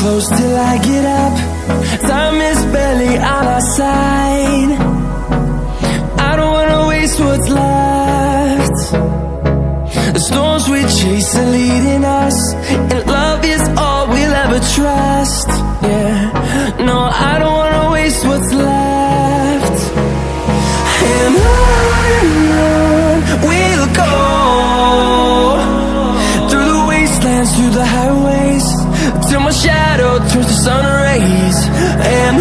close till I get up. Time is barely on our side. I don't wanna waste what's left. The storms we chase are leading us, and love is all we'll ever trust. Yeah, no, I don't wanna waste what's left. And on we'll go, through the wastelands, through the highways, till my shadow turns to sun rays. And